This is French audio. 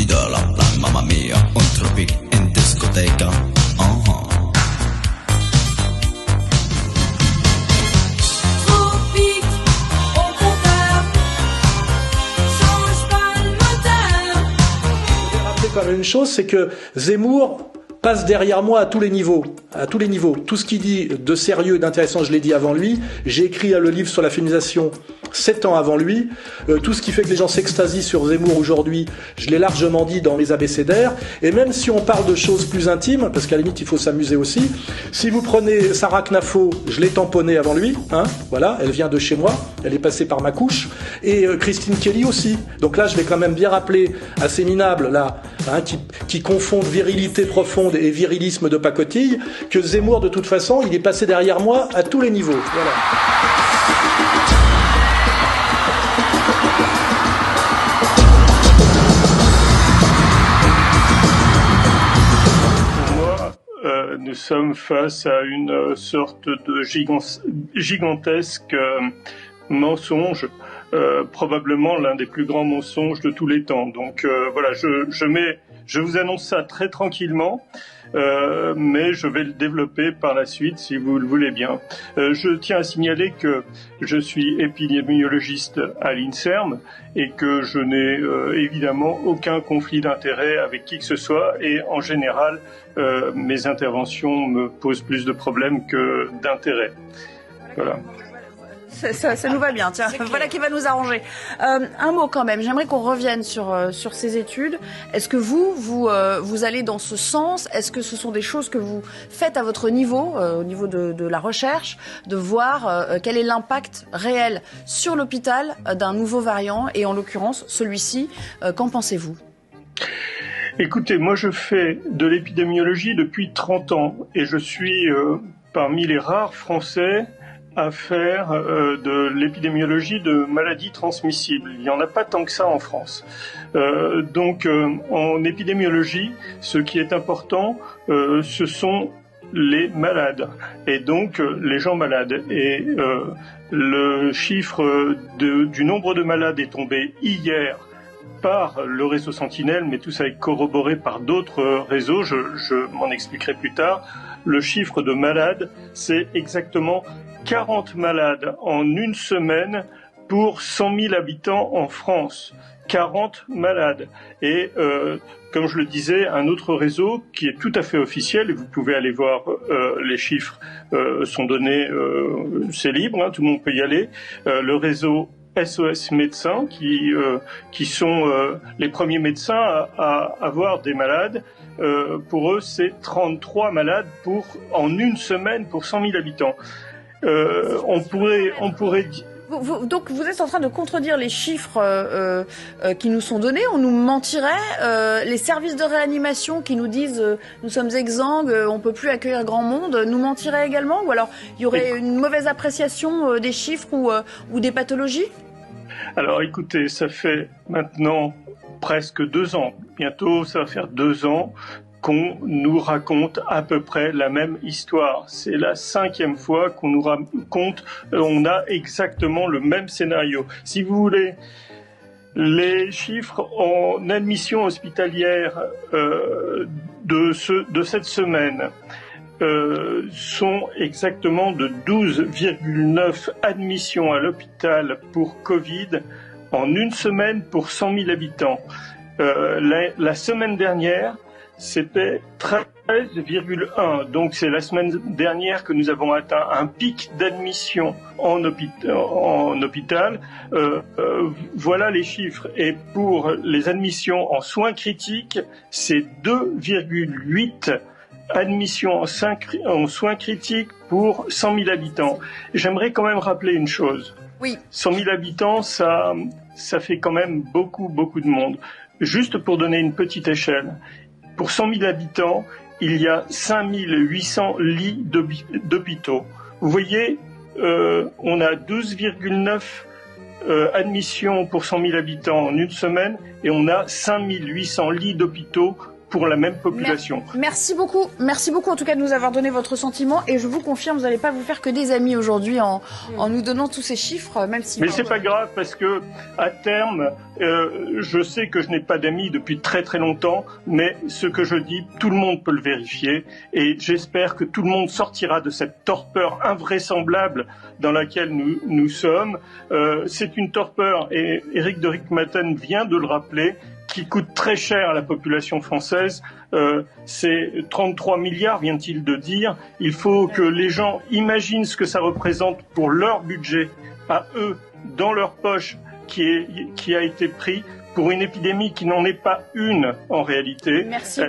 de la plan, mamma mia, un tropique, une discothèque. Quand même une chose, c'est que Zemmour passe derrière moi à tous les niveaux. À tous les niveaux. Tout ce qu'il dit de sérieux et d'intéressant, je l'ai dit avant lui. J'ai écrit le livre sur la féminisation 7 ans avant lui. Tout ce qui fait que les gens s'extasient sur Zemmour aujourd'hui, je l'ai largement dit dans les abécédaires. Et même si on parle de choses plus intimes, parce qu'à la limite il faut s'amuser aussi, si vous prenez Sarah Knafo, je l'ai tamponnée avant lui, hein, voilà, elle vient de chez moi, elle est passée par ma couche, et Christine Kelly aussi. Donc là je vais quand même bien rappeler à ces minables là, hein, qui confondent virilité profonde et virilisme de pacotille, que Zemmour de toute façon il est passé derrière moi à tous les niveaux. Voilà. Nous sommes face à une sorte de gigantesque mensonge, probablement l'un des plus grands mensonges de tous les temps. Donc voilà, je vous annonce ça très tranquillement, mais je vais le développer par la suite si vous le voulez bien. Je tiens à signaler que je suis épidémiologiste à l'INSERM et que je n'ai évidemment aucun conflit d'intérêt avec qui que ce soit, et en général mes interventions me posent plus de problèmes que d'intérêt. Voilà. Ça nous va bien, tiens, voilà qui va nous arranger. Un mot quand même, j'aimerais qu'on revienne sur ces études. Est-ce que vous allez dans ce sens? Est-ce que ce sont des choses que vous faites à votre niveau, au niveau de la recherche, de voir quel est l'impact réel sur l'hôpital d'un nouveau variant, et en l'occurrence celui-ci, qu'en pensez-vous? Écoutez, moi je fais de l'épidémiologie depuis 30 ans et je suis parmi les rares Français à faire de l'épidémiologie de maladies transmissibles. Il n'y en a pas tant que ça en France. Donc en épidémiologie, ce qui est important, ce sont les malades et donc les gens malades. Et le chiffre du nombre de malades est tombé hier par le réseau Sentinelle, mais tout ça est corroboré par d'autres réseaux, je m'en expliquerai plus tard. Le chiffre de malades, c'est exactement 40 malades en une semaine pour 100 000 habitants en France. 40 malades. Et comme je le disais, un autre réseau qui est tout à fait officiel, et vous pouvez aller voir les chiffres sont donnés, c'est libre, hein, tout le monde peut y aller, le réseau SOS médecins qui sont les premiers médecins à avoir des malades. Pour eux, c'est 33 malades en une semaine pour 100 000 habitants. On pourrait dire... Donc vous êtes en train de contredire les chiffres qui nous sont donnés. On nous mentirait. Les services de réanimation qui nous disent nous sommes exsangues, on peut plus accueillir grand monde, nous mentiraient également. Ou alors il y aurait une mauvaise appréciation des chiffres ou des pathologies. Alors écoutez, ça fait maintenant presque 2 ans. Bientôt ça va faire 2 ans qu'on nous raconte à peu près la même histoire. C'est la 5e fois qu'on nous raconte, on a exactement le même scénario. Si vous voulez, les chiffres en admission hospitalière de cette semaine sont exactement de 12,9 admissions à l'hôpital pour Covid en une semaine pour 100 000 habitants. La semaine dernière, c'était 13,1. Donc c'est la semaine dernière que nous avons atteint un pic d'admission en hôpital. Voilà les chiffres. Et pour les admissions en soins critiques, c'est 2,8 admissions en soins critiques pour 100 000 habitants. J'aimerais quand même rappeler une chose. Oui. 100 000 habitants, ça fait quand même beaucoup de monde. Juste pour donner une petite échelle. Pour 100 000 habitants, il y a 5 800 lits d'hôpitaux. Vous voyez, on a 12,9 admissions pour 100 000 habitants en une semaine et on a 5 800 lits d'hôpitaux pour la même population. Merci beaucoup en tout cas de nous avoir donné votre sentiment et je vous confirme, vous n'allez pas vous faire que des amis aujourd'hui en nous donnant tous ces chiffres, même si... Mais c'est pas grave parce que à terme, je sais que je n'ai pas d'amis depuis très très longtemps, mais ce que je dis, tout le monde peut le vérifier et j'espère que tout le monde sortira de cette torpeur invraisemblable dans laquelle nous sommes. C'est une torpeur, et Éric de Rijkmaten vient de le rappeler, qui coûte très cher à la population française. C'est 33 milliards, vient-il de dire. Il faut que les gens imaginent ce que ça représente pour leur budget, à eux, dans leur poche, qui a été pris pour une épidémie qui n'en est pas une en réalité. Merci.